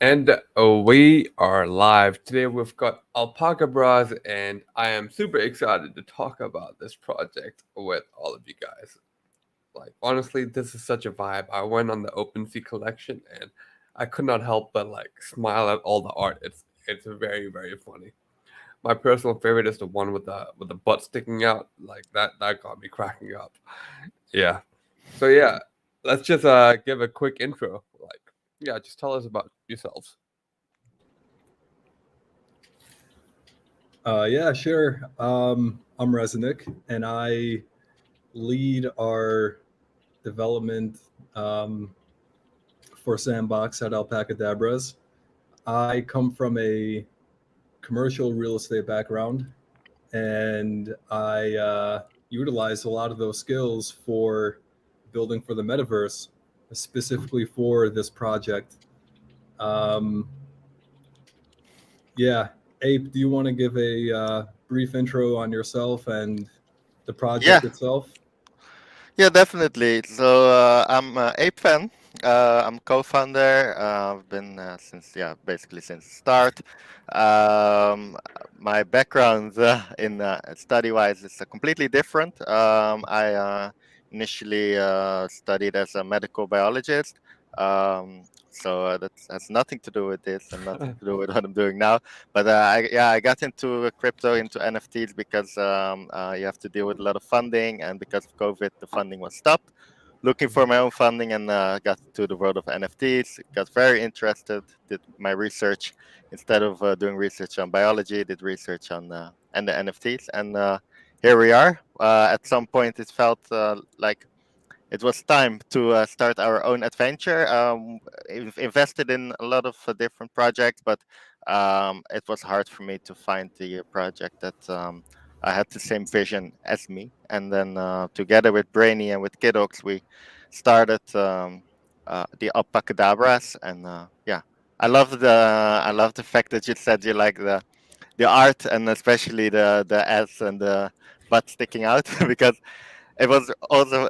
And we are live. Today we've got ALPACADABRAZ, and I am super excited to talk about this project with all of you guys. Like, honestly, this is such a vibe. I went on the OpenSea collection and I could not help but like smile at all the art. It's very, very funny. My personal favorite is the one with the butt sticking out. Like that got me cracking up. Yeah. So yeah, let's just give a quick intro. Like, yeah, just tell us about yourselves. Yeah, sure. I'm Resnick, and I lead our development um, for Sandbox at ALPACADABRAZ. I come from a commercial real estate background, and I utilize a lot of those skills for building for the metaverse, specifically for this project. Um, yeah, Ape, do you want to give a brief intro on yourself and the Yeah, project itself? yeah, definitely. So I'm Ape Fan. I'm co-founder. I've been since basically since the start. Um, my background in study-wise is completely different. I initially studied as a medical biologist. That has nothing to do with this and nothing to do with what I'm doing now. But I got into crypto, into NFTs because you have to deal with a lot of funding, and because of COVID, the funding was stopped. Looking for my own funding, and got to the world of NFTs. Got very interested. Did my research instead of doing research on biology. Did research on and the NFTs, and here we are. At some point, it felt like it was time to start our own adventure. Invested in a lot of different projects, but it was hard for me to find the project that I had the same vision as me. And then together with Brainy and with Kiddox, we started the ALPACADABRAZ. And I love the fact that you said you like the art, and especially the ass and the butt sticking out because it was also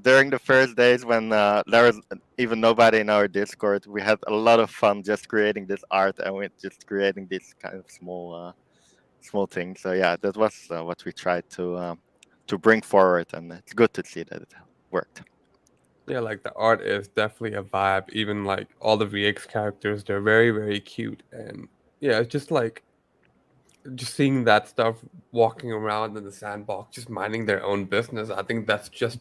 during the first days when there was even nobody in our Discord. We had a lot of fun just creating this art, and we just creating these kind of small things. So yeah, that was what we tried to bring forward, and it's good to see that it worked. Yeah, like the art is definitely a vibe. Even like all the VX characters, they're very, very cute. And yeah, it's just like just seeing that stuff walking around in the sandbox, just minding their own business. I think that's just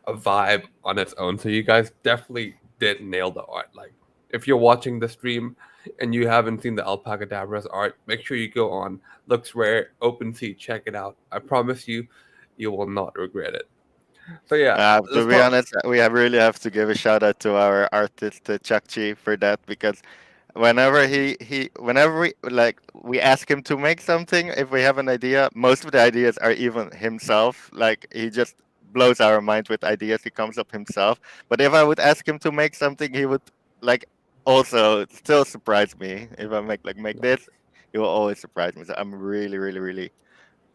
a vibe on its own. So you guys definitely did nail the art. Like if you're watching the stream and you haven't seen the Alpaca Dabras art, make sure you go on Looks Rare, OpenSea, check it out. I promise you, you will not regret it. So yeah, let's To be talk. honest, really have to give a shout out to our artist Chakchi for that, because whenever whenever we ask him to make something, if we have an idea, most of the ideas are even himself. Like, he just blows our mind with ideas he comes up himself. But if I would ask him to make something, he would like also still surprise me. If I make this, he will always surprise me. So I'm really, really, really,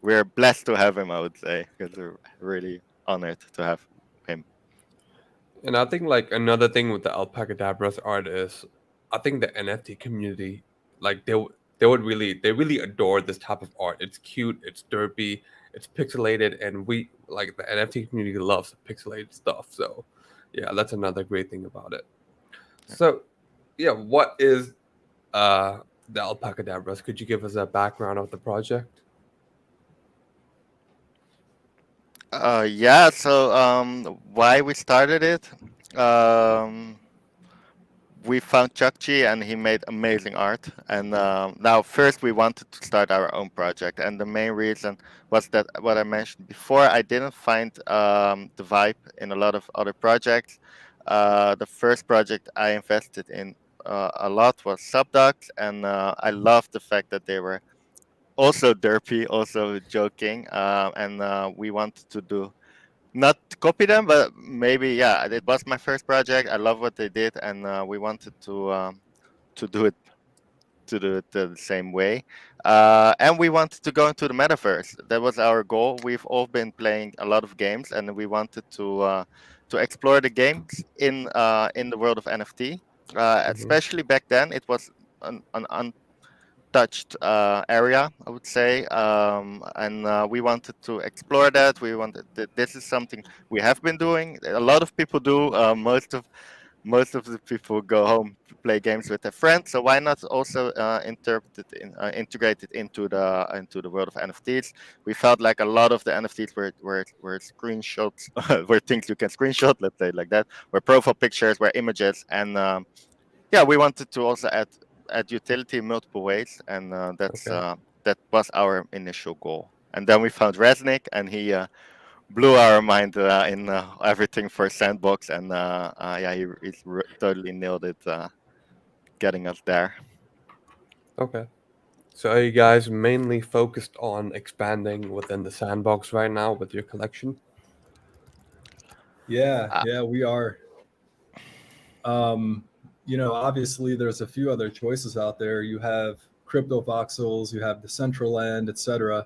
we're blessed to have him, I would say, because we're really honored to have him. And I think like another thing with the Alpaca Dabras art is, I think the NFT community, like they really adore this type of art. It's cute, it's derpy, it's pixelated, and we like the NFT community loves pixelated stuff. So yeah, that's another great thing about it. So yeah, what is the Alpaca Dabras? Could you give us a background of the project? Yeah, so why we started it? Um, we found Chukchi and he made amazing art. And now, first, we wanted to start our own project. And the main reason was that what I mentioned before, I didn't find the vibe in a lot of other projects. The first project I invested in a lot was Subdocs. And I loved the fact that they were also derpy, also joking. And we wanted to do not to copy them, but maybe, yeah, it was my first project. I love what they did, and we wanted to do it the same way. And we wanted to go into the metaverse. That was our goal. We've all been playing a lot of games, and we wanted to explore the games in the world of NFT. Hmm. Especially back then, it was an untouched area, I would say, and we wanted to explore that. We wanted this is something we have been doing. A lot of people do. Most of the people go home to play games with their friends. So why not also integrate it into the world of NFTs? We felt like a lot of the NFTs were screenshots, were things you can screenshot, let's say it like that, were profile pictures, were images, and yeah, we wanted to also add utility in multiple ways, and Okay. that was our initial goal. And then we found Resnick, and he blew our mind in everything for Sandbox, and yeah, he's totally nailed it, getting us there. Okay. So are you guys mainly focused on expanding within the sandbox right now with your collection? Yeah, Uh, yeah, we are. Um, obviously, there's a few other choices out there. You have crypto voxels, you have Decentraland, etc.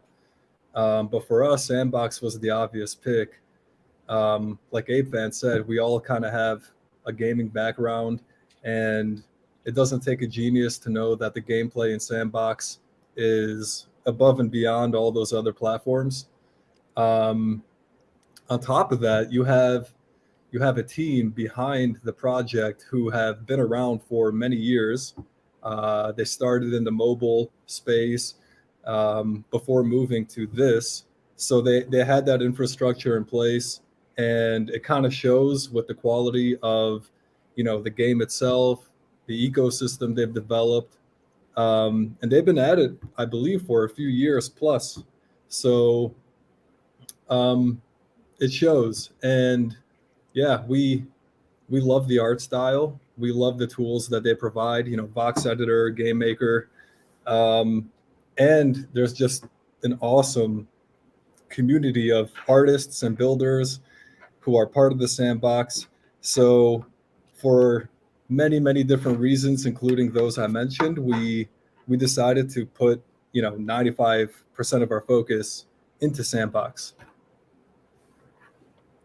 But for us, Sandbox was the obvious pick. Like Ape Van said, we all kind of have a gaming background, and it doesn't take a genius to know that the gameplay in Sandbox is above and beyond all those other platforms. Um, on top of that, you have a team behind the project who have been around for many years. They started in the mobile space before moving to this. So they had that infrastructure in place, and it kind of shows with the quality of, the game itself, the ecosystem they've developed, and they've been at it, I believe, for a few years plus. So um, it shows, and yeah, we love the art style. We love the tools that they provide. Vox Editor, Game Maker, and there's just an awesome community of artists and builders who are part of the sandbox. So, for many many different reasons, including those I mentioned, we decided to put 95% of our focus into sandbox.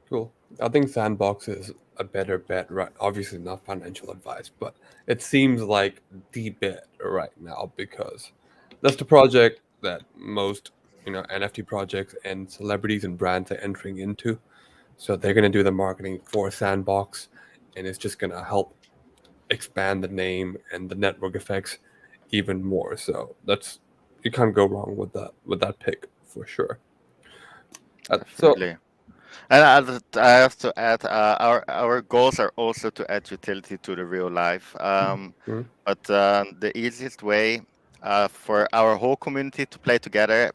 Cool. I think Sandbox is a better bet, right? Obviously, not financial advice, but it seems like the bet right now because that's the project that most, NFT projects and celebrities and brands are entering into. So they're going to do the marketing for Sandbox, and it's just going to help expand the name and the network effects even more. So that's you can't go wrong with that pick for sure. So. Definitely. And I have to add, our goals are also to add utility to the real life. Mhm. But the easiest way for our whole community to play together,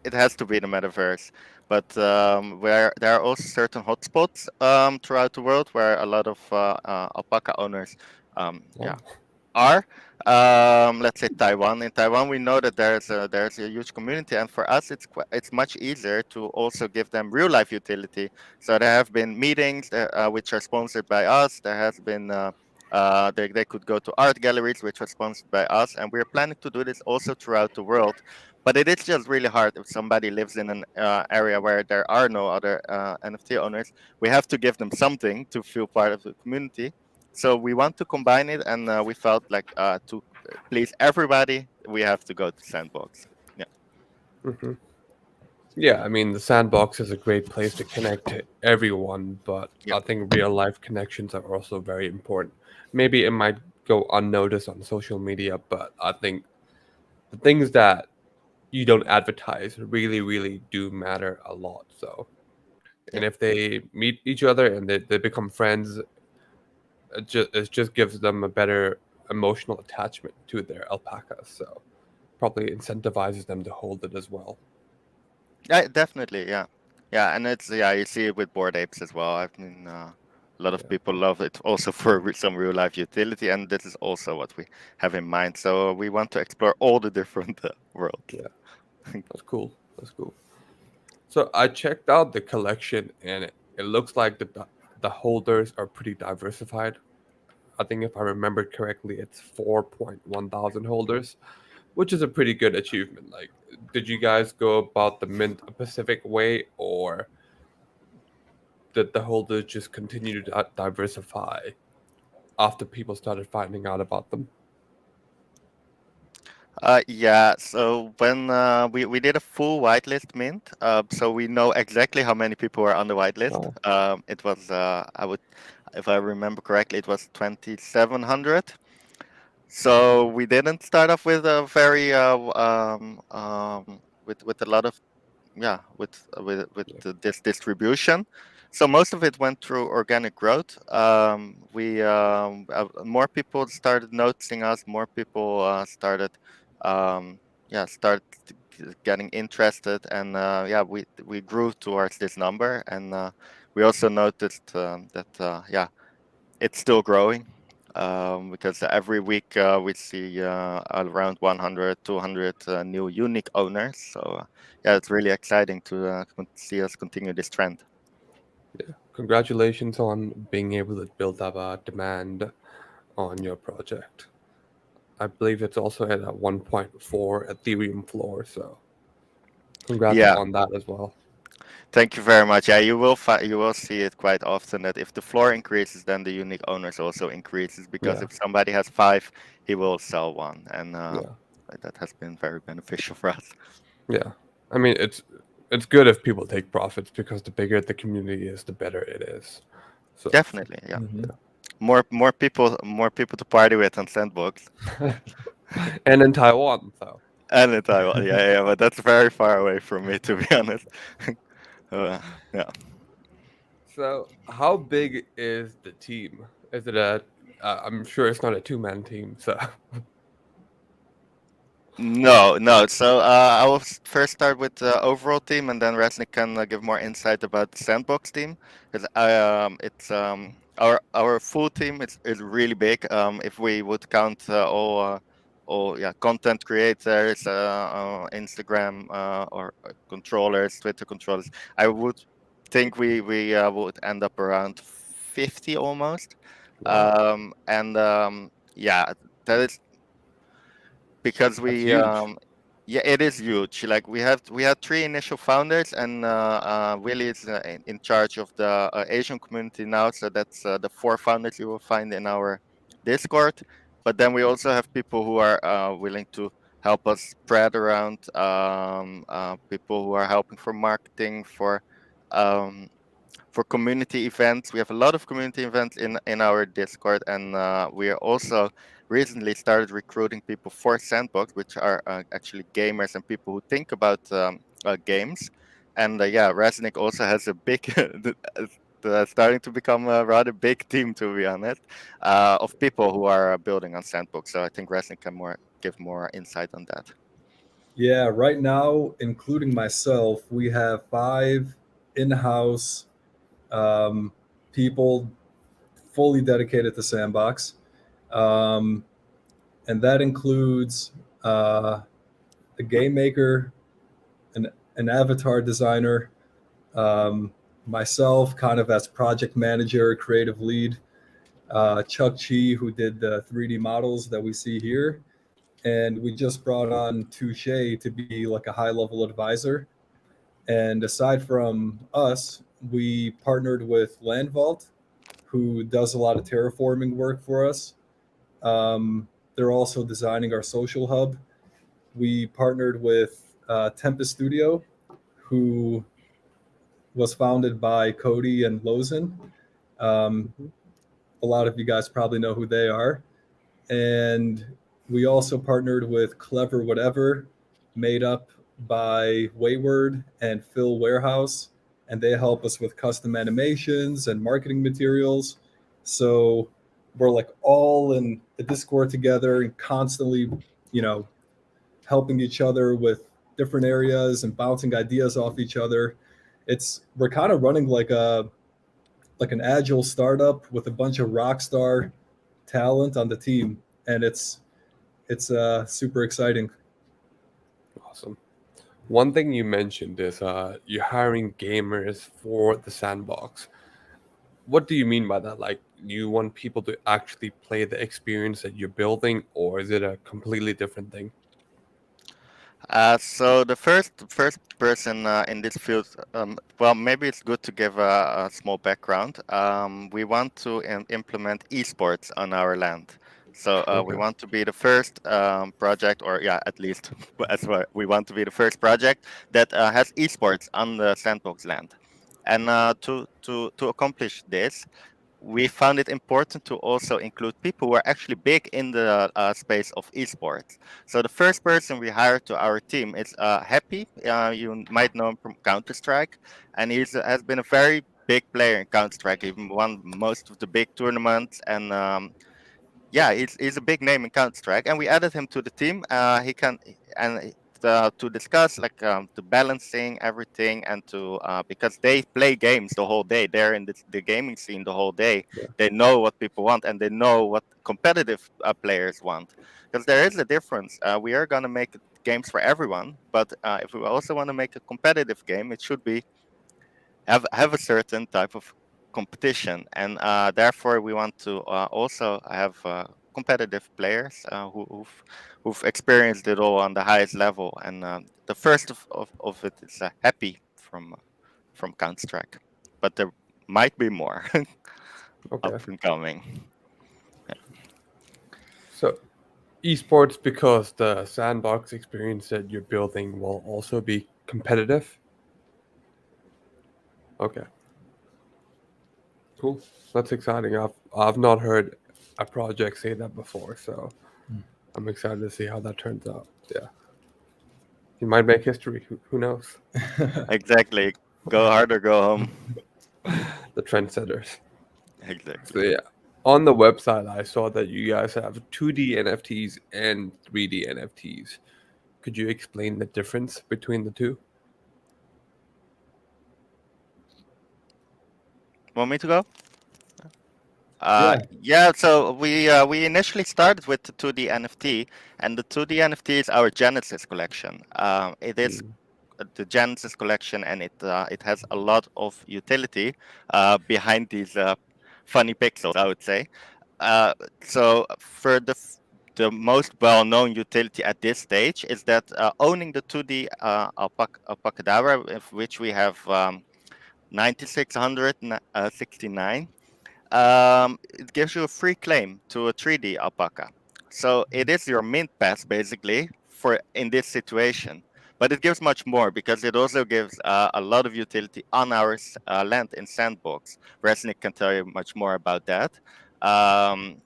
it has to be the metaverse. But where there are also certain hotspots throughout the world where a lot of alpaca owners, yeah, Oh, are. Let's say Taiwan. In Taiwan, we know that there's a huge community, and for us, it's much easier to also give them real life utility. So there have been meetings which are sponsored by us. There has been they could go to art galleries which are sponsored by us, and we're planning to do this also throughout the world. But it is just really hard if somebody lives in an area where there are no other NFT owners. We have to give them something to feel part of the community, so we want to combine it, and we felt like to please everybody, we have to go to Sandbox. Yeah, hmm. Yeah, I mean, the sandbox is a great place to connect to everyone, but yeah, I think real life connections are also very important. Maybe it might go unnoticed on social media, but I think the things that you don't advertise really, really do matter a lot. So, yeah, and if they meet each other and they become friends, it just gives them a better emotional attachment to their alpaca. So, probably incentivizes them to hold it as well. yeah, definitely, yeah, yeah, and it's yeah, you see it with board apes as well. I mean, a lot of Yeah, people love it also for some real life utility, and this is also what we have in mind. So we want to explore all the different worlds. yeah, that's cool. That's cool. So I checked out the collection, and it looks like the holders are pretty diversified. I think if I remember correctly, it's 4.1 thousand holders, which is a pretty good achievement. Like, did you guys go about the mint a specific way, or did the holders just continue to diversify after people started finding out about them? Yeah, so when we did a full whitelist mint, so we know exactly how many people were on the whitelist. Oh, It was if I remember correctly, it was 2,700. So we didn't start off with a very with a lot of yeah, this distribution. So most of it went through organic growth. We more people started noticing us. More people started um, start getting interested, and we grew towards this number. And we also noticed that it's still growing. Because every week we see around 100, 200 new unique owners. So yeah, it's really exciting to see us continue this trend. yeah. Congratulations on being able to build up a demand on your project. I believe it's also at a 1.4 Ethereum floor, so congrats Yeah, on that as well. thank you very much. Yeah, you will see it quite often that if the floor increases, then the unique owners also increases, because Yeah, if somebody has five, he will sell one, and yeah, that has been very beneficial for us. yeah. I mean, it's good if people take profits because the bigger the community is, the better it is. So, Definitely, yeah. Mhm. More people to party with on Sandbox. and in Taiwan, so And in Taiwan, yeah, but that's very far away from me, to be honest. uh, yeah. how big is the team? Is it a? I'm sure it's not a two-man team. So, No, no. So I will first start with the overall team, and then Resnick can give more insight about the Sandbox team, because it's our full team is really big. If we would count all content creators, Instagram or controllers, Twitter controllers, I would think we would end up around 50 almost. wow, And yeah, that is because that's we huge. yeah, it is huge. Like we had three initial founders, and Willie is in charge of the Asian community now, so that's the four founders you will find in our Discord. But then we also have people who are willing to help us spread around, people who are helping for marketing, um, for community events. We have a lot of community events in our Discord, and we are also recently started recruiting people for Sandbox, which are actually gamers and people who think about games. And yeah, Resnick also has a big, starting to become a rather big team, to be honest, of people who are building on Sandbox. So I think Resnick can give more insight on that. Yeah, right now, including myself, we have 5 in-house people fully dedicated to Sandbox, um, and that includes a game maker, an avatar designer, um, myself, kind of as project manager, creative lead, Chuck Chi, who did the 3D models that we see here, and we just brought on Touche to be like a high level advisor. And aside from us, we partnered with Land Vault, who does a lot of terraforming work for us. They're also designing our social hub. We partnered with Tempest Studio, who was founded by Cody and Lozen. Um, Mhm. a lot of you guys probably know who they are. And we also partnered with Clever Whatever, made up by Wayward and Phil Warehouse, and they help us with custom animations and marketing materials. So we're like all in the Discord together and constantly, you know, helping each other with different areas and bouncing ideas off each other. It's we're kind of running like an agile startup with a bunch of rock star talent on the team, and it's super exciting. Awesome. One thing you mentioned is you're hiring gamers for the sandbox. What do you mean by that? Like, you want people to actually play the experience that you're building, or is it a completely different thing? So the first person in this field, well, maybe it's good to give a small background. We want to implement esports on our land. So we Okay. want to be the first project, or yeah, at least as well, we want to be the first project that has esports on the Sandbox land. And to accomplish this, we found it important to also include people who are actually big in the space of esports. So the first person we hired to our team is Happy. You might know him from Counter Strike, and he has been a very big player in Counter Strike. He won most of the big tournaments, and yeah, he's a big name in Counter Strike, and we added him to the team. He can and to discuss like the balancing everything, and to because they play games the whole day. They're in the gaming scene the whole day. Yeah. They know what people want, and they know what competitive players want. Because there is a difference. We are gonna make games for everyone, but if we also want to make a competitive game, it should be have a certain type of competition, and therefore we want to also have competitive players who've experienced it all on the highest level. And the first of it is Happy from Counter Strike, but there might be more Okay. up and coming. So esports, because the sandbox experience that you're building will also be competitive. Okay. Cool. That's exciting. I've not heard a project say that before, so Mm. I'm excited to see how that turns out. Yeah. You might make history. Who knows? Exactly. Go hard or go home. The trendsetters. So Exactly. yeah. On the website, I saw that you guys have 2D NFTs and 3D NFTs. Could you explain the difference between the two? Want me to go? Yeah. Yeah, so we initially started with the 2D NFT, and the 2D NFT is our Genesis collection. It is Mm. the Genesis collection, and it has a lot of utility behind these funny pixels, I would say. So for the most well-known utility at this stage is that owning the 2D Alpacadabra, of which we have 9669. It gives you a free claim to a 3D alpaca. So it is your mint pass basically for in this situation. But it gives much more because it also gives a lot of utility on our land in Sandbox. Resnick can tell you much more about that. Um,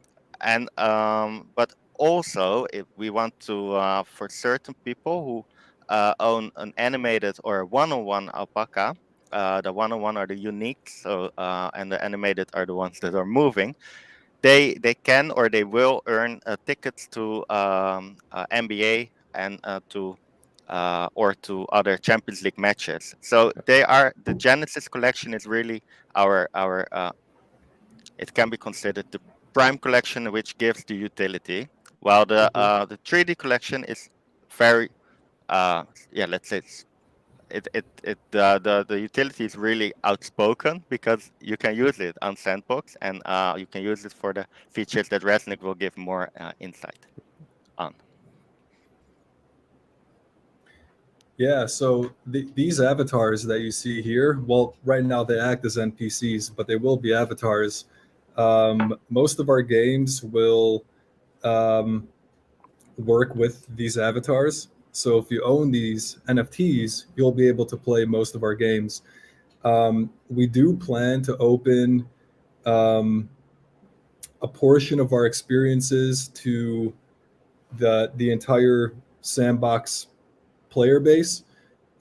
but also, if we want to, for certain people who own an animated or a one-on-one alpaca, the one-on-one are the unique, so and the animated are the ones that are moving. They can or they will earn tickets to NBA and to or to other Champions League matches. So they are the Genesis collection is really our it can be considered the prime collection, which gives the utility, while Mhm. the 3D collection is very yeah, let's say the utility is really outspoken because you can use it on Sandbox, and you can use it for the features that Resnick will give more insight on. Yeah, so these avatars that you see here, well, right now they act as NPCs, but they will be avatars. Most of our games will um, work with these avatars. So if you own these NFTs, you'll be able to play most of our games. We do plan to open um, a portion of our experiences to the entire Sandbox player base.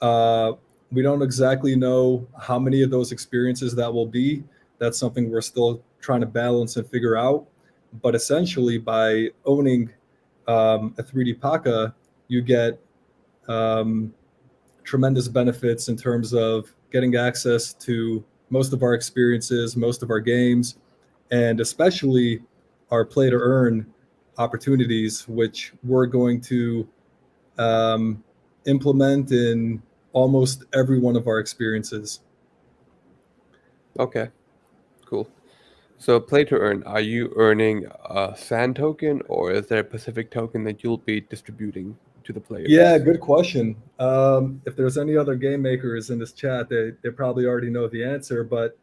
Uh, we don't exactly know how many of those experiences that will be. That's something we're still trying to balance and figure out. But essentially, by owning a 3D Paca, you get um, tremendous benefits in terms of getting access to most of our experiences, most of our games, and especially our play to earn opportunities, which we're going to um, implement in almost every one of our experiences. Okay. Cool. So play to earn. Are you earning a sand token, or is there a specific token that you'll be distributing? to the players? Yeah, good question. If there's any other game makers in this chat, they probably already know the answer, but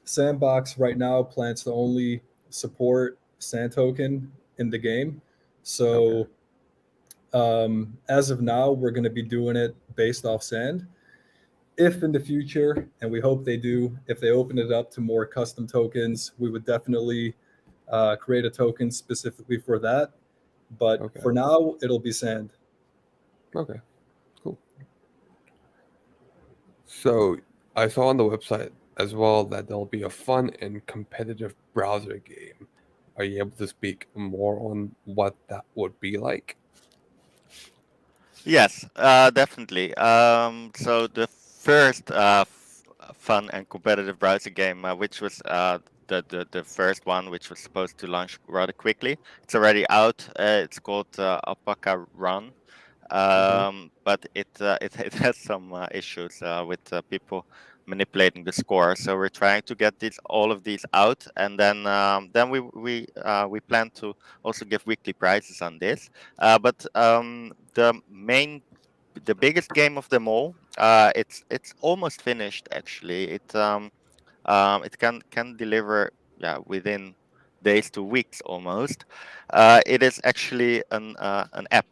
Sandbox right now plans to only support Sand token in the game. So as of now, we're going to be doing it based off Sand. If in the future, and we hope they do, if they open it up to more custom tokens, we would definitely create a token specifically for that. But Okay. for now, it'll be Sand. Okay, cool. So I saw on the website as well that there'll be a fun and competitive browser game. Are you able to speak more on what that would be like? Yes, definitely. So the first fun and competitive browser game, which was the first one, which was supposed to launch rather quickly, it's already out. It's called Alpaca Run. But it has some issues with people manipulating the score. So we're trying to get all of these out, and then we plan to also give weekly prizes on this. But the biggest game of them all, it's almost finished actually. It can deliver within days to weeks almost. It is actually an app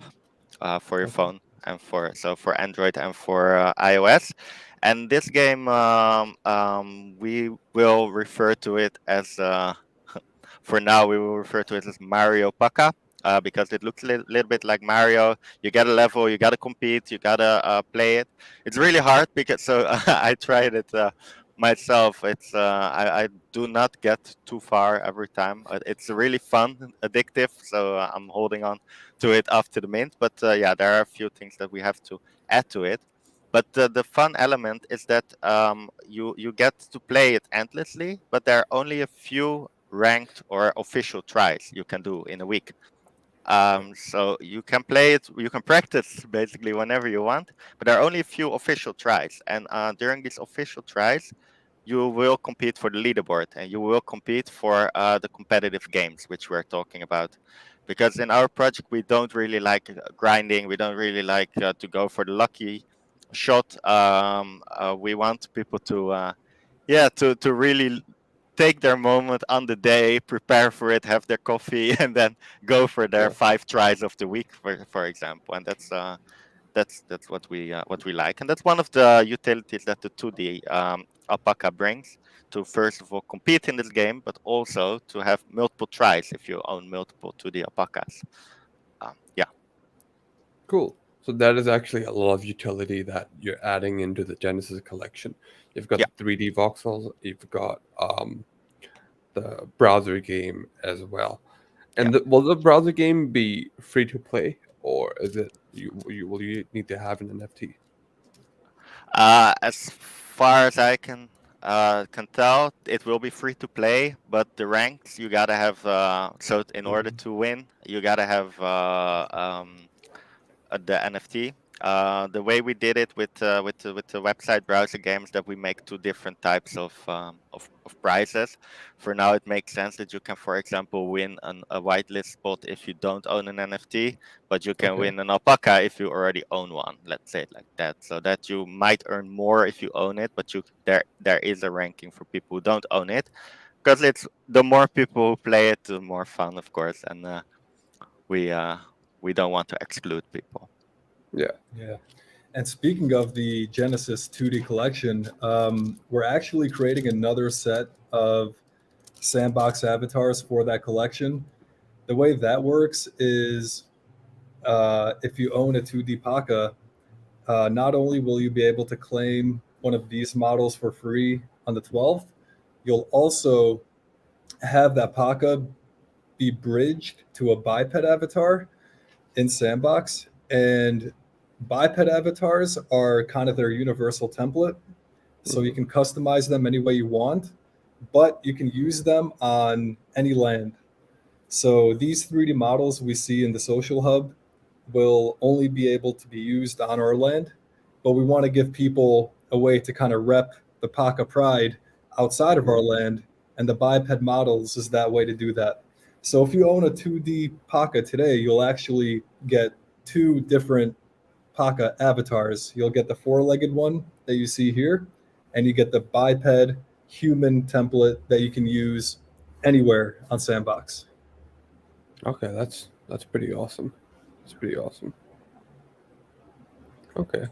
for your phone and for Android and for iOS. And this game, we will refer to it as for now we will refer to it as Mario Paca. Because it looks a little bit like Mario. You got a level, you got to compete, you got to play it. It's really hard because I tried it myself. I do not get too far every time. It's really fun, addictive. So I'm holding on to it after the mint. But yeah, there are a few things that we have to add to it. But the fun element is that you get to play it endlessly, but there are only a few ranked or official tries you can do in a week. So you can play it, you can practice basically whenever you want, but there are only a few official tries. And during these official tries, you will compete for the leaderboard and you will compete for the competitive games, which we're talking about. Because in our project, we don't really like grinding. We don't really like to go for the lucky shot. We want people to, to really take their moment on the day, prepare for it, have their coffee, and then go for their 5 tries of the week, for example. And that's what we like, and that's one of the utilities that the 2D Alpaca brings to first of all compete in this game, but also to have multiple tries if you own multiple 2D Alpacas. Yeah. Cool. So that is actually a lot of utility that you're adding into the Genesis collection. You've got the 3D voxels, you've got the browser game as well. And will the browser game be free to play, or is it will you need to have an NFT? As far as I can tell, it will be free to play, but the ranks you gotta have. So in order to win, you gotta have the NFT. The way we did it with the website browser games, that we make 2 different types of prizes. For now, it makes sense that you can, for example, win a whitelist spot if you don't own an NFT, but you can win an alpaca if you already own one. Let's say it like that, so that you might earn more if you own it, but there is a ranking for people who don't own it, because it's the more people who play it, the more fun, of course, and we don't want to exclude people. Yeah. And speaking of the Genesis 2D collection, we're actually creating another set of Sandbox avatars for that collection. The way that works is if you own a 2D Paca, not only will you be able to claim one of these models for free on the 12th, you'll also have that Paca be bridged to a biped avatar in Sandbox. And biped avatars are kind of their universal template. So you can customize them any way you want, but you can use them on any land. So these 3D models we see in the social hub will only be able to be used on our land, but we want to give people a way to kind of rep the Paca pride outside of our land, and the biped models is that way to do that. So if you own a 2D Paca today, you'll actually get two different Paca avatars. You'll get the four-legged one that you see here, and you get the biped human template that you can use anywhere on Sandbox. Okay, that's pretty awesome. That's pretty awesome. Okay.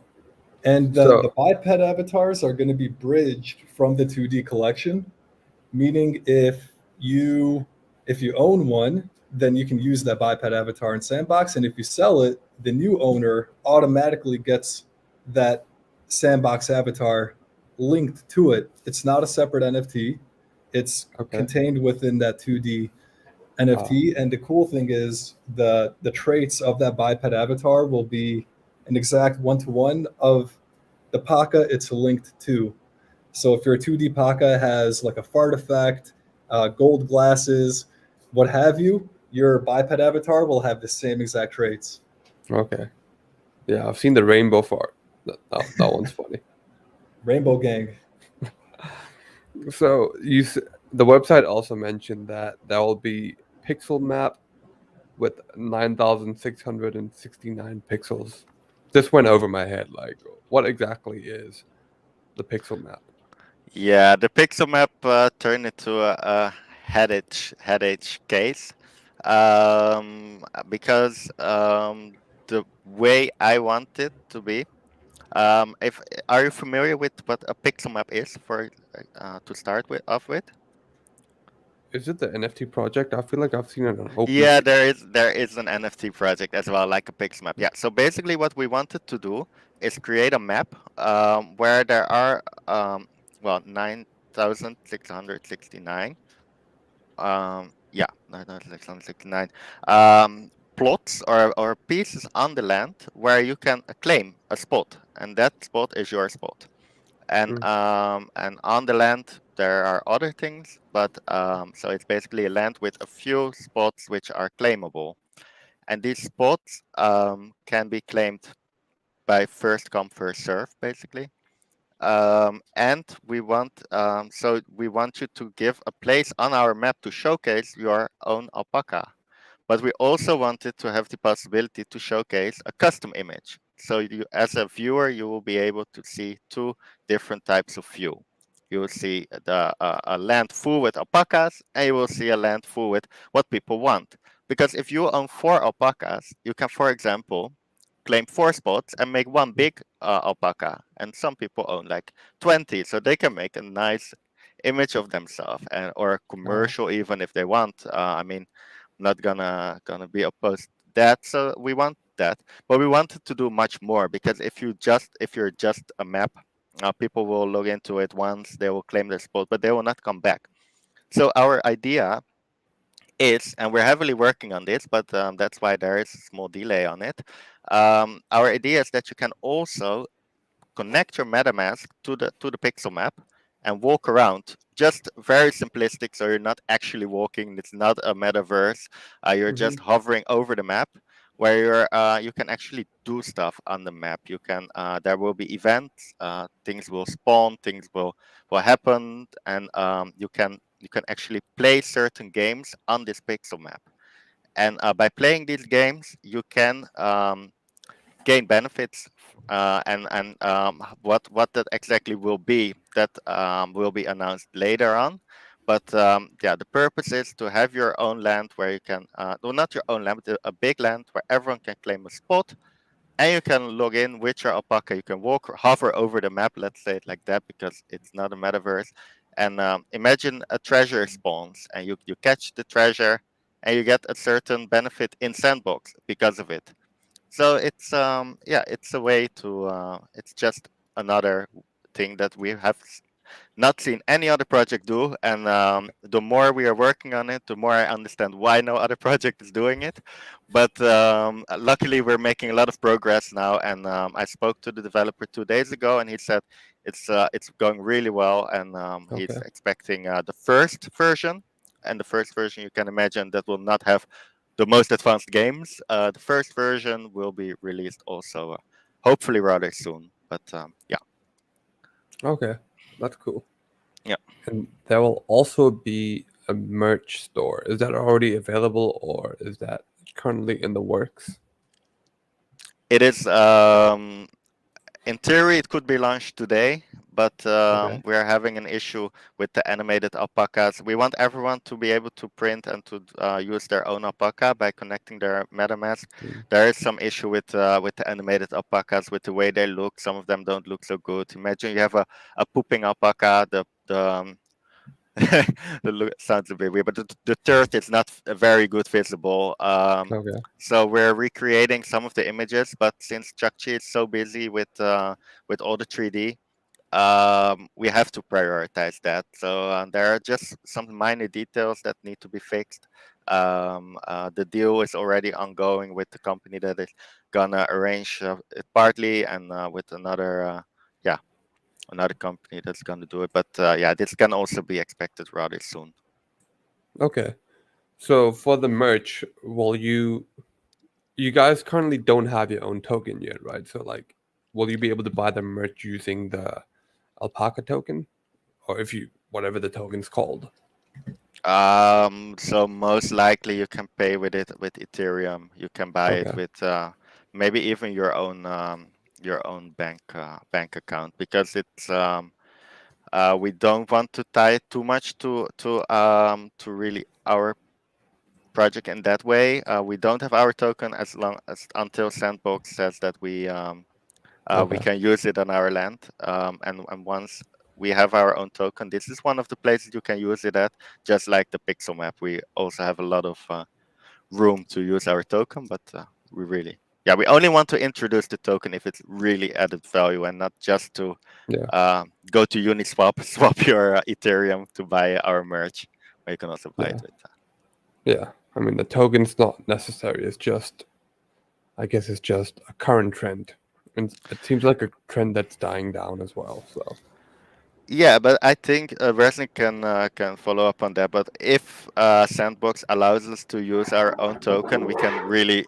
And So the biped avatars are going to be bridged from the 2D collection, meaning if you own one, then you can use that biped avatar in Sandbox, and if you sell it, the new owner automatically gets that Sandbox avatar linked to it. It's not a separate NFT. It's okay. contained within that 2D Ah, NFT. And the cool thing is the traits of that biped avatar will be an exact one-to-one of the Paca it's linked to. So if your 2D Paca has like a fart effect, gold glasses, what have you, your biped avatar will have the same exact traits. okay. Yeah, I've seen the rainbow fart. That one's funny. Rainbow Gang. So the website also mentioned that there will be pixel map with 9,669 pixels. This went over my head. Like, what exactly is the pixel map? Yeah, the pixel map turned into a headache case, because the way I want it to be. If Are you familiar with what a pixel map is for to start with off with? Is it the NFT project? I feel like I've seen it on Yeah, OpenSea. there is an NFT project as well, like a pixel map. Yeah. So basically, what we wanted to do is create a map where there are well 9,669 yeah 9,669 plots or pieces on the land where you can claim a spot, and that spot is your spot. Mm, And on the land there are other things, but so it's basically a land with a few spots which are claimable, and these spots can be claimed by first come first serve, basically. And we want you to give a place on our map to showcase your own alpaca, but we also wanted to have the possibility to showcase a custom image. So you, as a viewer, you will be able to see two different types of view. You will see a land full with alpacas, and you will see a land full with what people want. Because if you own 4 alpacas, you can, for example, claim 4 spots and make one big alpaca. And some people own like 20, so they can make a nice image of themselves, and or a ah, commercial even if they want. I mean, not gonna be opposed to that. So we want that, but we wanted to do much more, because if you're just a map, people will log into it once, they will claim their spot, but they will not come back. So our idea is, and we're heavily working on this, but that's why there is a small delay on it. Our idea is that you can also connect your MetaMask to the pixel map and walk around. Just very simplistic, so you're not actually walking. It's not a metaverse. You're just mhm. hovering over the map, where you can actually do stuff on the map. You can there will be events. Things will spawn. Things will happen, and you can actually play certain games on this pixel map. And by playing these games, you can gain benefits, and what that exactly will be, that will be announced later on. But yeah, the purpose is to have your own land where you can well, not your own land, but a big land where everyone can claim a spot, and you can log in with your alpaca. You can walk or hover over the map, let's say it like that, because it's not a metaverse. And imagine a treasure spawns, and you catch the treasure, and you get a certain benefit in Sandbox because of it. So it's yeah, it's a way to it's just another thing that we have not seen any other project do. And the more we are working on it, the more I understand why no other project is doing it. But luckily, we're making a lot of progress now. And I spoke to the developer 2 days ago, and he said it's going really well, and he's Okay. expecting the first version. And the first version, you can imagine, that will not have the most advanced games. The first version will be released also, hopefully rather soon. But yeah, Okay. That's cool. yeah. And there will also be a merch store. Is that already available or is that currently in the works? It is in theory it could be launched today, but Okay. we are having an issue with the animated alpacas. We want everyone to be able to print and to use their own alpaca by connecting their MetaMask. Mm. There is some issue with the animated alpacas, with the way they look. Some of them don't look so good. Imagine you have a pooping alpaca. The look sounds a bit weird, but the third is not very good visible. Okay. So we're recreating some of the images, but since Chakchi is so busy with all the 3D, we have to prioritize that. So there are just some minor details that need to be fixed. The deal is already ongoing with the company that is gonna arrange it partly, and with another company that's gonna do it. But yeah, this can also be expected rather soon. Okay. So for the merch, will you guys currently don't have your own token yet, right? So like, will you be able to buy the merch using the Alpaca token, or if you whatever the token's called? So most likely you can pay with it with Ethereum. You can buy it Okay. with maybe even your own bank account, because it's we don't want to tie it too much to really our project in that way. We don't have our token as long as until Sandbox says that we Okay. can use it on our land. And once we have our own token, this is one of the places you can use it at. Just like the pixel map, we also have a lot of room to use our token, but we only want to introduce the token if it's really added value, and not just to Yeah. go to Uniswap, swap your Ethereum to buy our merch, or you can also buy Yeah. it with Yeah. I mean, the token's not necessary. It's just, I guess, it's just a current trend, and it seems like a trend that's dying down as well. So Yeah, but I think Resnick can follow up on that. But if Sandbox allows us to use our own token, we can really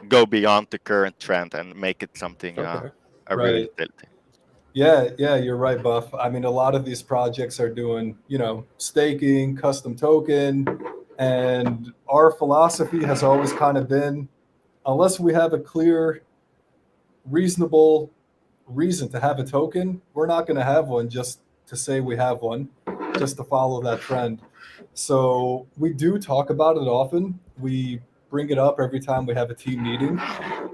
go beyond the current trend and make it something okay. a real Right. utility. Yeah, you're right, Buff. I mean, a lot of these projects are doing, staking, custom token, and our philosophy has always kind of been, unless we have a clear, reasonable reason to have a token, we're not going to have one just to say we have one, just to follow that trend. So we do talk about it often. We bring it up every time we have a team meeting,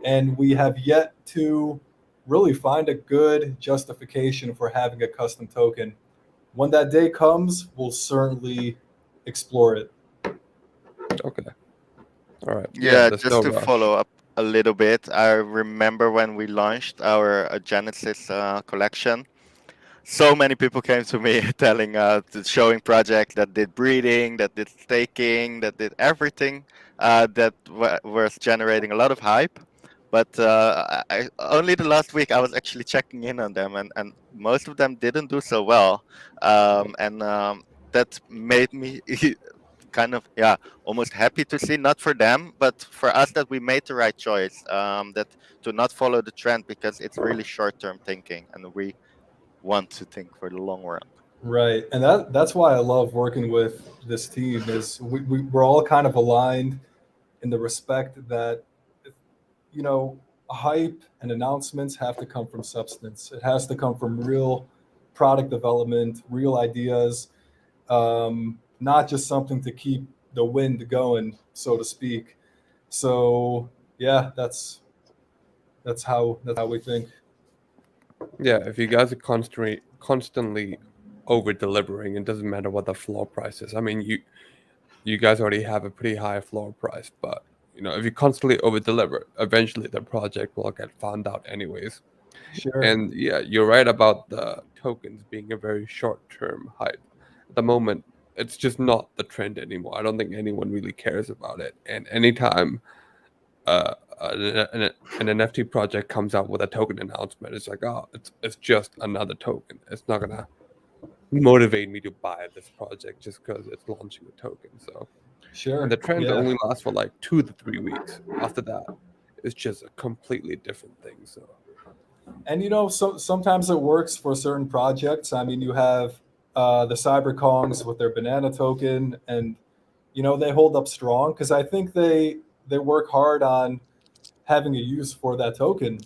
and we have yet to really find a good justification for having a custom token. When that day comes, we'll certainly explore it. Okay. All right. Yeah. Yeah, There's just no to rush. follow up a little bit, I remember when we launched our Genesis collection. So many people came to me telling showing projects that did breeding, that did staking, that did everything that was generating a lot of hype. But only the last week I was actually checking in on them, and most of them didn't do so well. And that made me kind of, almost happy to see, not for them, but for us, that we made the right choice, that to not follow the trend, because it's really short-term thinking, and we want to think for the long run. Right, and that's why I love working with this team. Is we're all kind of aligned in the respect that hype and announcements have to come from substance. It has to come from real product development, real ideas, not just something to keep the wind going, so to speak. So yeah, that's how we think. Yeah. If you guys are constantly over delivering, it doesn't matter what the floor price is. I mean, you guys already have a pretty high floor price, but if you constantly over deliver, eventually the project will get found out anyways. Sure. And yeah, you're right about the tokens being a very short term hype. At the moment, it's just not the trend anymore. I don't think anyone really cares about it. And anytime an NFT project comes out with a token announcement, it's like, oh, it's just another token. It's not gonna motivate me to buy this project just because it's launching a token. So, and Sure. the trend Yeah. only lasts for like 2 to 3 weeks. After that, it's just a completely different thing. So, And so sometimes it works for certain projects. I mean, you have the Cyber Kongs with their banana token, and they hold up strong because I think they work hard on having a use for that token.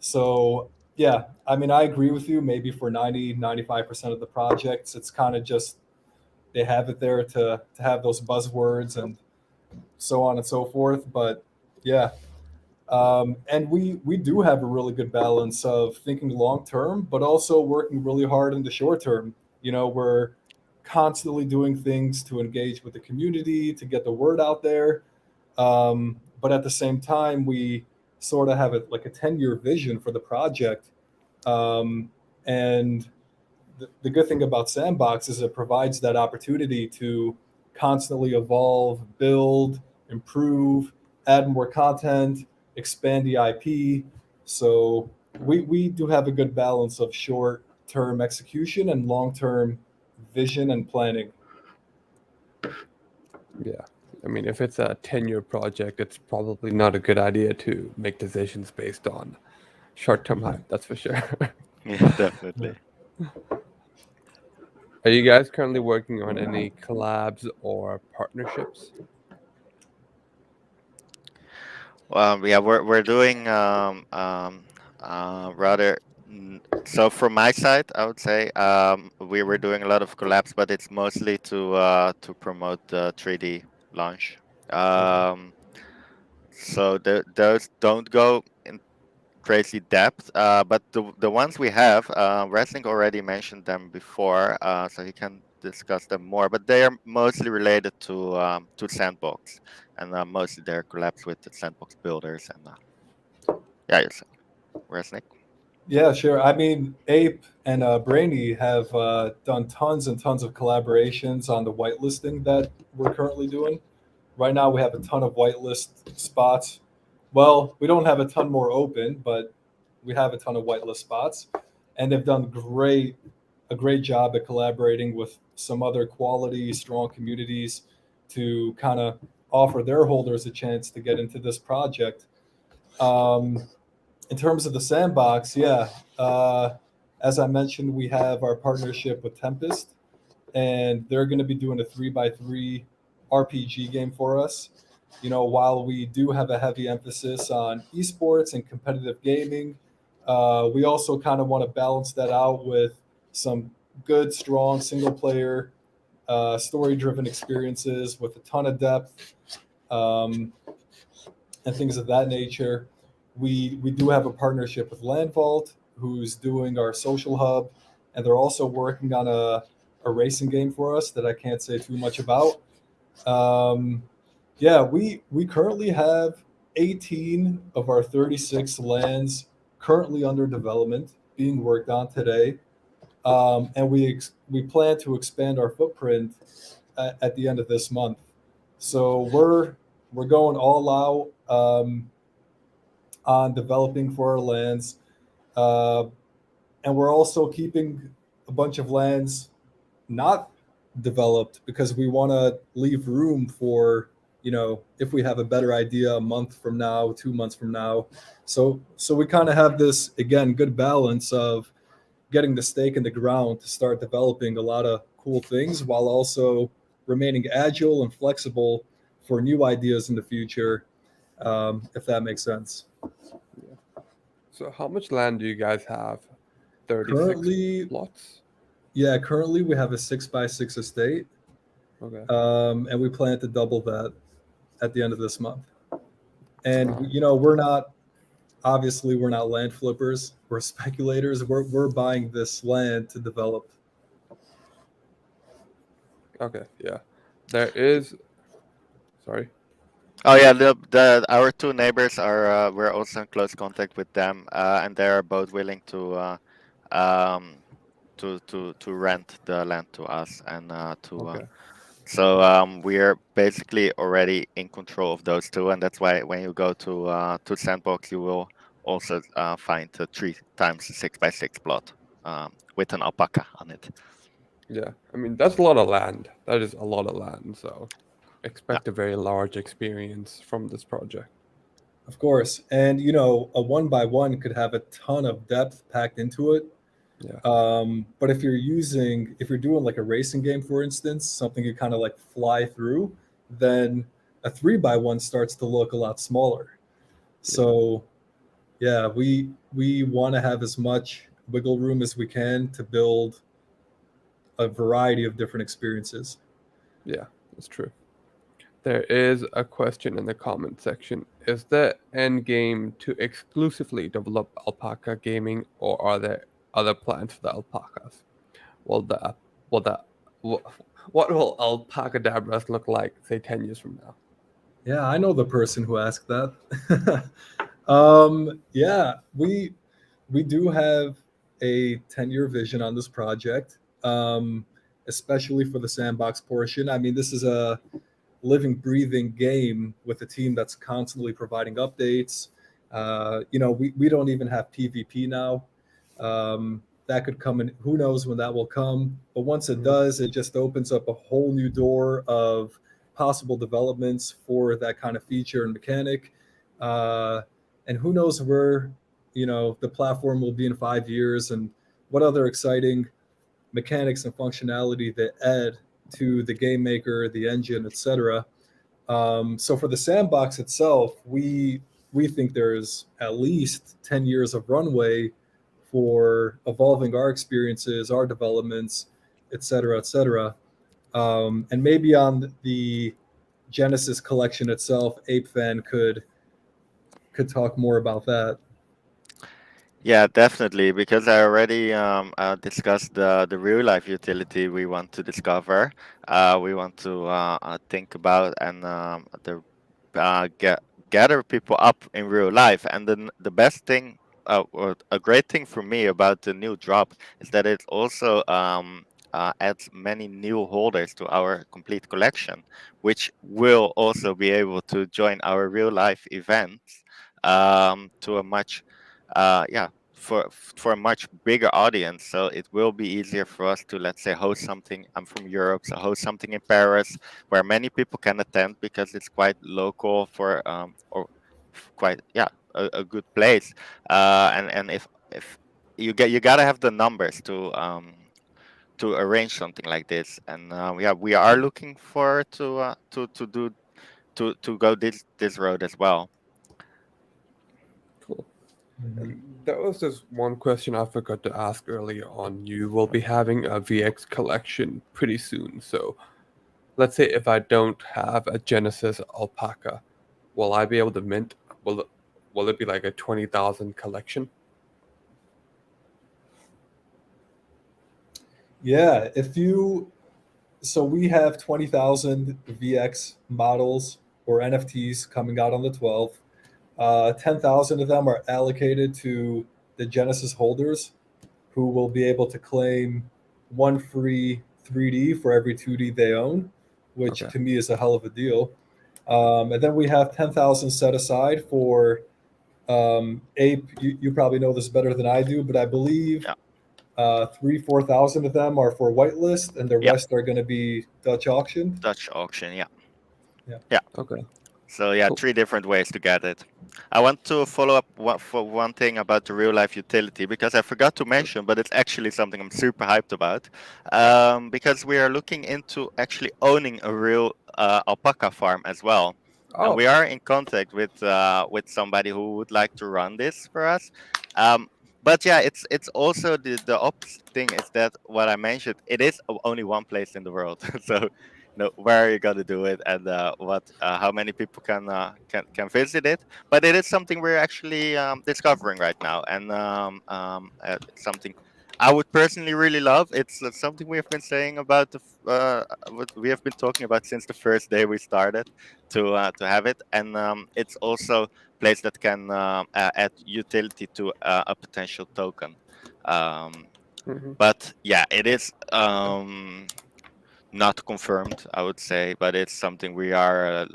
So yeah, I mean, I agree with you. Maybe for 90-95% of the projects, it's kind of just they have it there to have those buzzwords and so on and so forth. But yeah, and we do have a really good balance of thinking long term, but also working really hard in the short term. We're constantly doing things to engage with the community, to get the word out there. But at the same time, we sort of have like a 10-year vision for the project. And the good thing about Sandbox is it provides that opportunity to constantly evolve, build, improve, add more content, expand the IP. So we do have a good balance of short term execution and long term vision and planning. Yeah. I mean, if it's a 10-year project, it's probably not a good idea to make decisions based on short-term hype, that's for sure. Yeah, definitely. Are you guys currently working on any collabs or partnerships? Yeah, we're doing rather. So from my side, I would say we were doing a lot of collabs, but it's mostly to promote the 3D launch. So those don't go in crazy depth, but the ones we have, Wrestling already mentioned them before, so he can discuss them more. But they are mostly related to Sandbox, and mostly they're collabs with the Sandbox builders. And yeah, yes, Wrestling. Yeah, sure. I mean, Ape and Brainy have done tons and tons of collaborations on the whitelisting that we're currently doing. Right now, we have a ton of whitelist spots. Well, we don't have a ton more open, but we have a ton of whitelist spots, and they've done a great job at collaborating with some other quality, strong communities to kind of offer their holders a chance to get into this project. Um, in terms of the Sandbox, yeah, as I mentioned, we have our partnership with Tempest, and they're going to be doing a 3x3 RPG game for us. While we do have a heavy emphasis on esports and competitive gaming, we also kind of want to balance that out with some good, strong single player, story driven experiences with a ton of depth. Um, and things of that nature. We do have a partnership with Landvault, who's doing our social hub, and they're also working on a racing game for us that I can't say too much about. Um, yeah, we currently have 18 of our 36 lands currently under development, being worked on today, and we plan to expand our footprint at the end of this month. So we're going all out on developing for our lands, uh, and we're also keeping a bunch of lands not developed because we want to leave room for if we have a better idea a month from now, 2 months from now. So we kind of have this again good balance of getting the stake in the ground to start developing a lot of cool things while also remaining agile and flexible for new ideas in the future, if that makes sense. Yeah. So how much land do you guys have? 36 Currently, plots? yeah, currently we have a 6x6 estate, Okay. and we plan to double that at the end of this month. And Wow. we're not land flippers. We're speculators. We're buying this land to develop. Okay, yeah. There is, sorry. Oh yeah, the our two neighbors are we're also in close contact with them, and they are both willing um, to rent the land to us and to Okay. so we're basically already in control of those two, and that's why when you go to Sandbox, you will also find a 3x6x6 plot with an alpaca on it. Yeah. I mean, that's a lot of land. That is a lot of land. So Yeah, expect a very large experience from this project. Of course. And a one by one could have a ton of depth packed into it. Yeah. But if you're doing like a racing game, for instance, something you kind of like fly through, then a 3x1 starts to look a lot smaller. So yeah, we want to have as much wiggle room as we can to build a variety of different experiences. Yeah, that's true. There is a question in the comment section. Is the end game to exclusively develop alpaca gaming, or are there other plans for the alpacas? Will the will the wh- what will ALPACADABRAZ look like, say, 10 years from now? Yeah, I know the person who asked that. Yeah, we do have a 10-year vision on this project, especially for the sandbox portion. I mean, this is a living, breathing game with a team that's constantly providing updates. We don't even have PvP now. That could come in. Who knows when that will come? But once it does, it just opens up a whole new door of possible developments for that kind of feature and mechanic. Uh, and who knows where the platform will be in 5 years, and what other exciting mechanics and functionality they add to the game maker, the engine, etc. So for the sandbox itself, we think there's at least 10 years of runway for evolving our experiences, our developments, etc., etc. And maybe on the Genesis collection itself, Ape Fan could talk more about that. Yeah, definitely, because I already discussed the real life utility we want to discover. We want to think about and get gather people up in real life. And then the best thing, or a great thing for me about the new drop is that it also adds many new holders to our complete collection, which will also be able to join our real life events to a much yeah, for a much bigger audience. So it will be easier for us to, let's say, host something. I'm from Europe, so host something in Paris where many people can attend because it's quite local for or quite a good place. And if you gotta have the numbers to arrange something like this. And yeah, we are looking forward to do to go this road as well. Cool. Mhm. And there was this one question I forgot to ask earlier on. You will be having a VX collection pretty soon. So let's say if I don't have a Genesis alpaca, will I be able to mint? Will it be like a 20,000 collection? Yeah, so we have 20,000 VX models or NFTs coming out on the 12th. 10,000 of them are allocated to the Genesis holders, who will be able to claim one free 3D for every 2D they own, which Okay. to me is a hell of a deal. And then we have 10,000 set aside for Ape. You probably know this better than I do, but I believe Yeah. 4,000 of them are for whitelist, and the Yeah. rest are going to be Dutch auctioned. Dutch auction. Yeah. Yeah. Yeah. Okay. So yeah, Cool. 3 different ways to get it. I want to follow up for one thing about the real life utility because I forgot to mention, but it's actually something I'm super hyped about. Because we are looking into actually owning a real alpaca farm as well, and we Oh, are in contact with somebody who would like to run this for us. Um, but yeah, it's also the opposite thing is that what I mentioned, it is only one place in the world. So where are you gonna do it and what how many people can visit it, but it is something we're actually discovering right now, and it's something I would personally really love. It's something we have been saying about what we have been talking about since the first day we started to have it, and it's also a place that can add utility to a potential token. um, hmm, but yeah, it is not confirmed, I would say, but it's something we are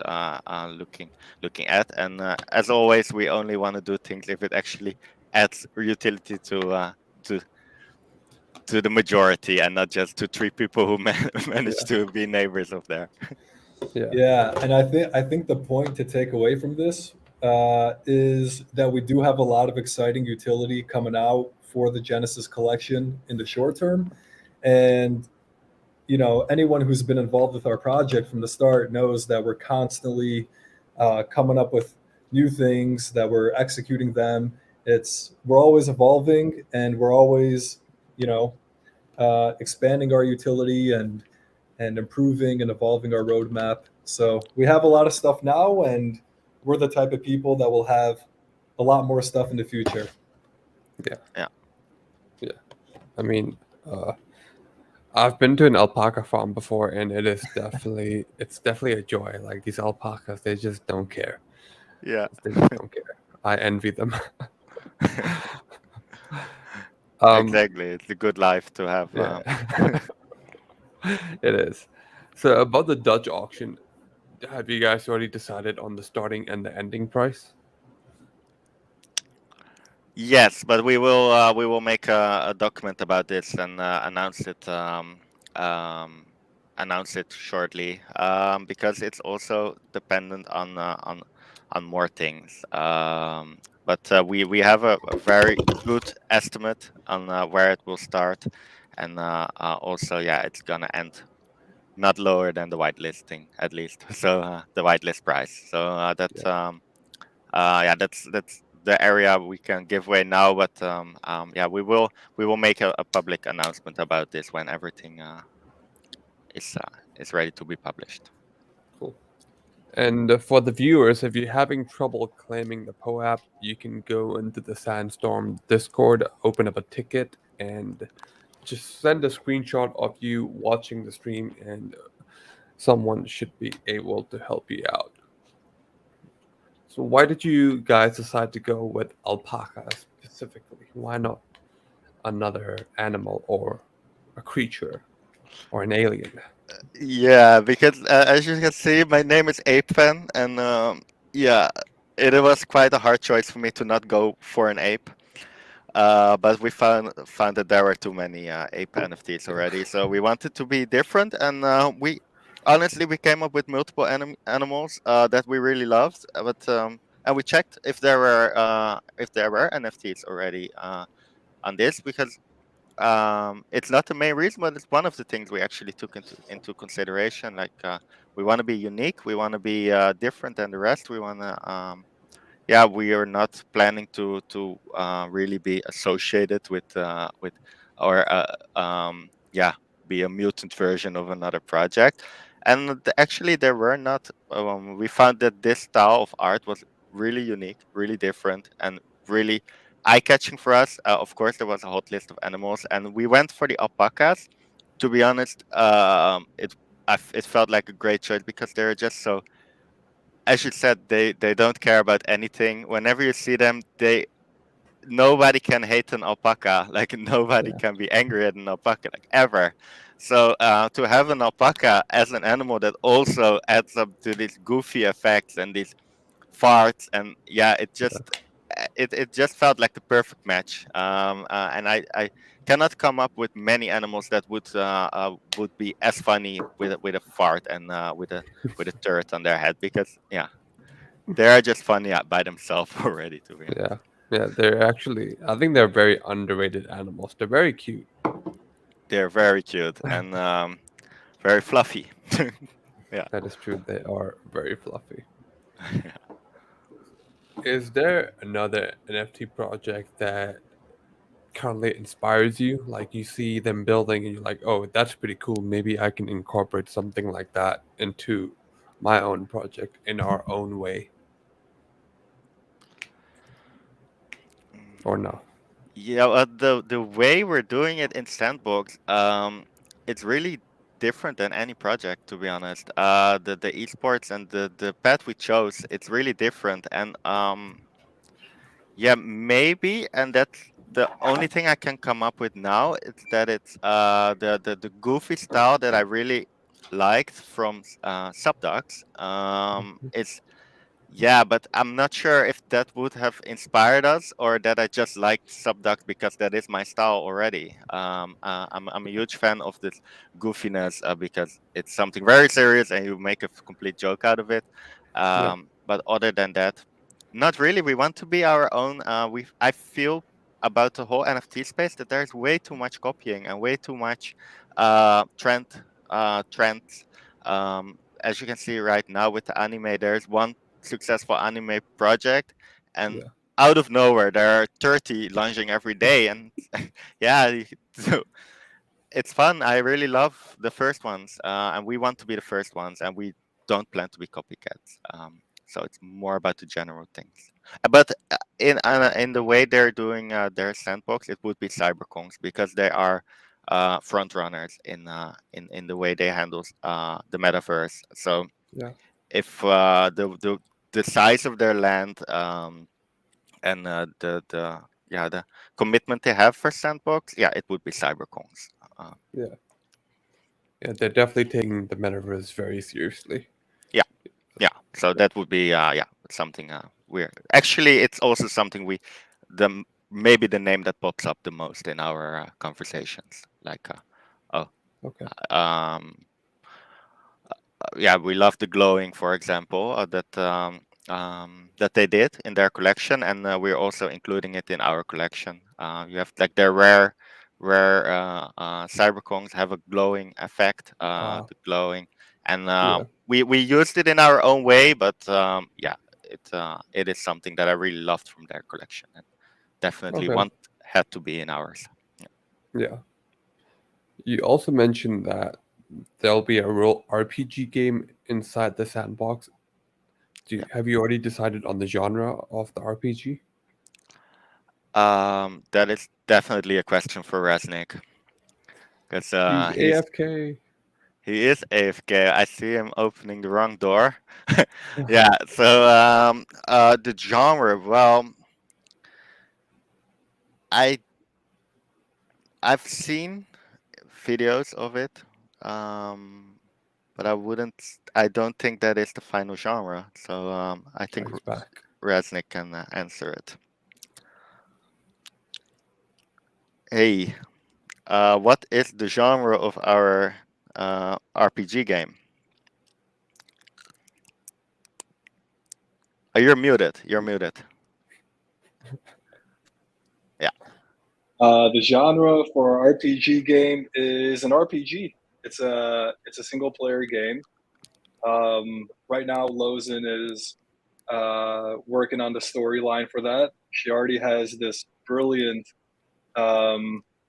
looking at. And as always, we only want to do things if it actually adds utility to to the majority, and not just to 3 people who manage yeah, to be neighbors of there. yeah. Yeah, and I think the point to take away from this is that we do have a lot of exciting utility coming out for the Genesis collection in the short term, and anyone who's been involved with our project from the start knows that we're constantly coming up with new things that we're executing them. It's we're always evolving and we're always, you know, expanding our utility and improving and evolving our roadmap. So we have a lot of stuff now, and we're the type of people that will have a lot more stuff in the future. Yeah, Yeah. yeah. I mean, uh, I've been to an alpaca farm before, and it's definitely a joy. Like these alpacas, they just don't care. Yeah. They just don't care. I envy them. um, Exactly. It's a good life to have. yeah, it is. So about the Dutch auction, have you guys already decided on the starting and the ending price? Yes, but we will make a document about this and um, announce it shortly because it's also dependent on more things. But we have a very good estimate on where it will start, and also yeah, it's gonna end not lower than the whitelisting at least. So the whitelist price. So Yeah, yeah, that's the area we can give away now. But yeah, we will make a public announcement about this when everything is ready to be published. cool. And for the viewers, if you're having trouble claiming the POAP, you can go into the SandStorm Discord, open up a ticket, and just send a screenshot of you watching the stream, and someone should be able to help you out. So, why did you guys decide to go with alpaca specifically? Why not another animal or a creature or an alien? Yeah, because as you can see, my name is Apen, and yeah, it was quite a hard choice for me to not go for an ape. But we found that there were too many ape NFTs already, so we wanted to be different, and we honestly we came up with multiple animals that we really loved, but and we checked if there were NFTs already on this because it's not the main reason, but it's one of the things we actually took into consideration. Like we want to be unique, we want to be different than the rest. We want to yeah, we are not planning to really be associated with or yeah, be a mutant version of another project. And actually, there were not. We found that this style of art was really unique, really different, and really eye-catching for us. Of course, there was a hot list of animals, and we went for the alpacas. To be honest, it felt like a great choice because they're just so, as you said, they don't care about anything. Whenever you see them, they nobody can hate an alpaca. Like nobody Yeah, can be angry at an alpaca, like ever. So to have an alpaca as an animal that also adds up to these goofy effects and these farts, and yeah, it just felt like the perfect match. And I cannot come up with many animals that would be as funny with a fart and with a turret on their head because yeah, they are just funny by themselves already, to be yeah, honest. yeah. They're actually, I think they're very underrated animals. They're very cute. They're very cute and very fluffy. Yeah. That is true. They are very fluffy. Is there another NFT project that currently inspires you? Like you see them building and you're like, oh, that's pretty cool. Maybe I can incorporate something like that into my own project in our own way, or no? Yeah, the way we're doing it in Sandbox, it's really different than any project, to be honest. The esports and the path we chose, it's really different, and yeah, maybe, and that's the only thing I can come up with now. It's that it's the goofy style that I really liked from Subdocs. It's yeah, but I'm not sure if that would have inspired us or that I just liked Subduct because that is my style already. I'm a huge fan of this goofiness because it's something very serious and you make a complete joke out of it. Yeah, But other than that, not really. We want to be our own. I feel about the whole NFT space that there's way too much copying and way too much trends. As you can see right now with the anime, there's one successful anime project, and Yeah. out of nowhere there are 30 launching every day, and yeah, so it's fun. I really love the first ones, and we want to be the first ones, and we don't plan to be copycats. So it's more about the general things. But in the way they're doing their sandbox, it would be cyberconks because they are front runners in the way they handle the metaverse. So Yeah. if the size of their land and the commitment they have for sandbox, yeah, it would be cyberconks. Yeah. Yeah. They're definitely taking the metaverse very seriously. Yeah, yeah. So that would be something weird. Actually, it's also something maybe the name that pops up the most in our conversations. Like, Okay. um, yeah, we love the glowing, for example, that they did in their collection, and we're also including it in our collection. You have like their rare cybercongs have a glowing effect, the glowing, and Yeah. we used it in our own way, but yeah, it is something that I really loved from their collection, and definitely Okay. had to be in ours. Yeah. You also mentioned that there'll be a role RPG game inside the sandbox. Yeah. Have you already decided on the genre of the RPG? That is definitely a question for Resnick, because He's AFK. he is AFK. I see him opening the wrong door. Yeah. So the genre. Well, I I've seen videos of it, but I don't think that is the final genre. So I Oh, think he's back. Resnick can answer it. Hey, what is the genre of our RPG game? Oh, you're muted. You're muted. Yeah. The genre for our RPG game is an RPG. It's a single player game. Right now, Lozen is working on the storyline for that. She already has this brilliant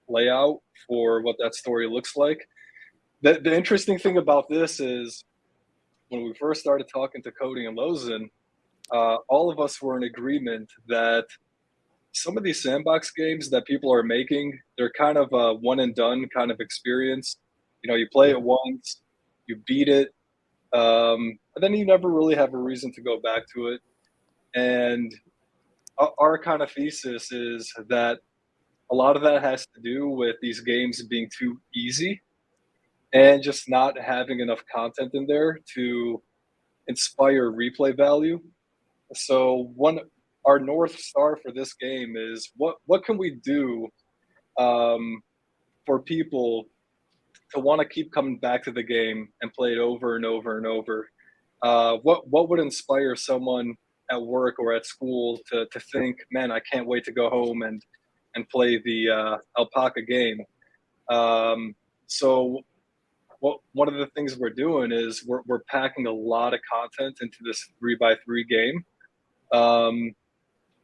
layout for what that story looks like. The interesting thing about this is when we first started talking to Cody and Lozen, all of us were in agreement that some of these sandbox games that people are making, they're kind of a one and done kind of experience. You know, you play Yeah. it once, you beat it, and then you never really have a reason to go back to it. And our kind of thesis is that a lot of that has to do with these games being too easy and just not having enough content in there to inspire replay value. So our north star for this game is what can we do for people to want to keep coming back to the game and play it over and over and over. What would inspire someone at work or at school to think, man, I can't wait to go home and play the Alpaca game. So one of the things we're doing is we're packing a lot of content into this 3x3 game.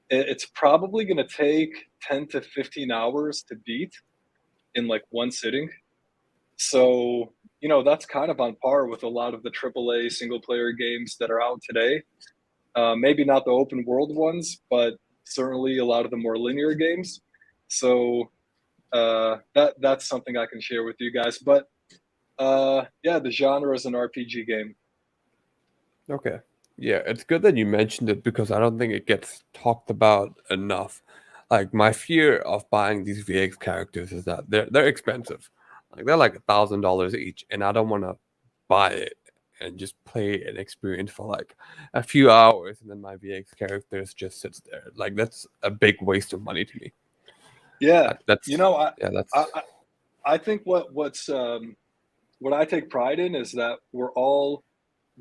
It's probably going to take 10 to 15 hours to beat in like one sitting. So, you know, that's kind of on par with a lot of the AAA single player games that are out today. Maybe not the open world ones, but certainly a lot of the more linear games. So that's something I can share with you guys. But yeah, the genre is an RPG game. Okay. Yeah, it's good that you mentioned it because I don't think it gets talked about enough. Like my fear of buying these VX characters is that they're expensive. Like they're like $1,000 each, and I don't want to buy it and just play an experience for like a few hours, and then my VX characters just sits there. Like that's a big waste of money to me. Yeah, Like that's you know, yeah, I, that's I I think what I take pride in is that we're all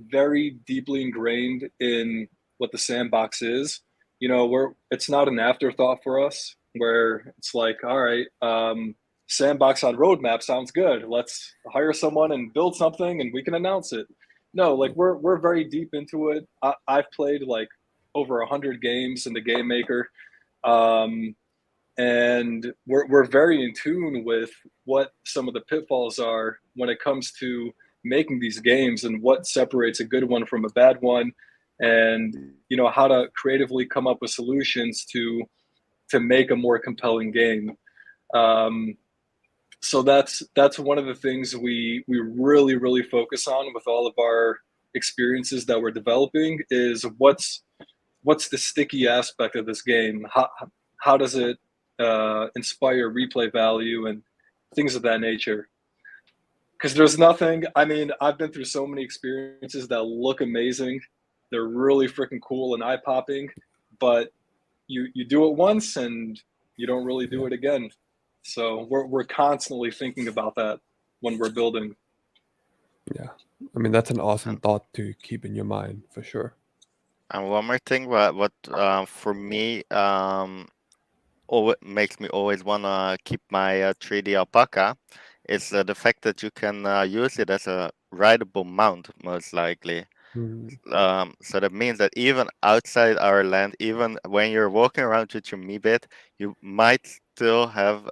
very deeply ingrained in what the sandbox is. You know, it's not an afterthought for us where it's like, all right, sandbox on roadmap sounds good. Let's hire someone and build something and we can announce it. No, like we're very deep into it. I've played like over 100 games in the Game Maker, and we're very in tune with what some of the pitfalls are when it comes to making these games and what separates a good one from a bad one, and how to creatively come up with solutions to make a more compelling game. Um, so that's one of the things we really focus on with all of our experiences that we're developing is what's the sticky aspect of this game. How does it inspire replay value and things of that nature? Because there's nothing. I mean, I've been through so many experiences that look amazing. They're really freaking cool and eye popping, but you do it once and you don't really do it again. So we're constantly thinking about that when we're building. Yeah, I mean that's an awesome thought to keep in your mind for sure. And one more thing, what for me makes me always wanna keep my 3D alpaca is the fact that you can use it as a rideable mount, most likely. So that means that even outside our land, even when you're walking around with your Meebit, you might still have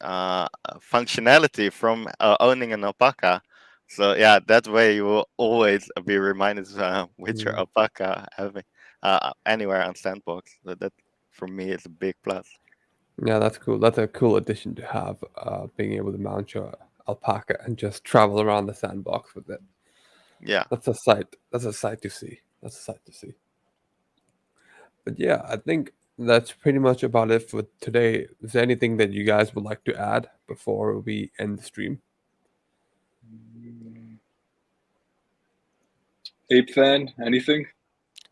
functionality from owning an alpaca. So yeah, that way you will always be reminded with your alpaca having anywhere on Sandbox. So that for me is a big plus. Yeah, that's cool. That's a cool addition to have, being able to mount your alpaca and just travel around the sandbox with it. Yeah. That's a sight. That's a sight to see. That's a sight to see. But yeah, I think that's pretty much about it for today. Is there anything that you guys would like to add before we end the stream? Ape fan, anything?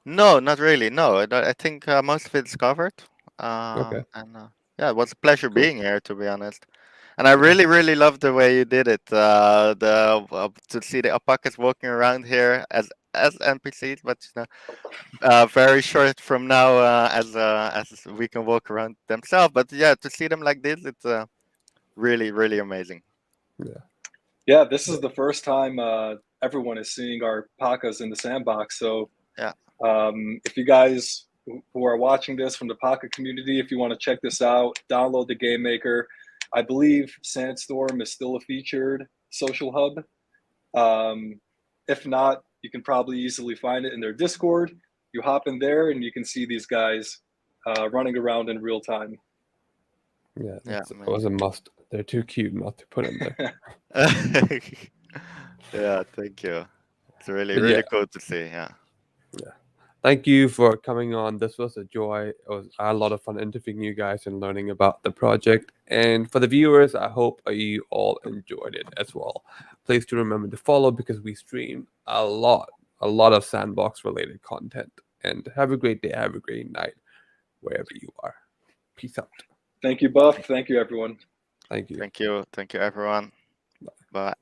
No, not really. No, I think most of it's covered. Okay, And yeah, it was a pleasure cool. being here, to be honest. And I Yeah. really love the way you did it. To see the alpacas walking around here as NPCs, but very short from now as we can walk around themselves. But yeah, to see them like this, it's really amazing. Yeah. Yeah, this is the first time everyone is seeing our Pacas in the sandbox. So Yeah. if you guys who are watching this from the Paca community, if you want to check this out, download the Game Maker. I believe SandStorm is still a featured social hub. If not, you can probably easily find it in their Discord. You hop in there and you can see these guys running around in real time. Yeah, Yeah, that was a must. They're too cute not to put in there. yeah, thank you. It's But yeah, really cool to see. Yeah. yeah. Thank you for coming on. This was a joy. I had a lot of fun interviewing you guys and learning about the project. And for the viewers, I hope you all enjoyed it as well. Please do remember to follow because we stream a lot of sandbox related content. And have a great day. Have a great night wherever you are. Peace out. Thank you, Buff. Thank you, everyone. Thank you. Thank you, everyone. Bye.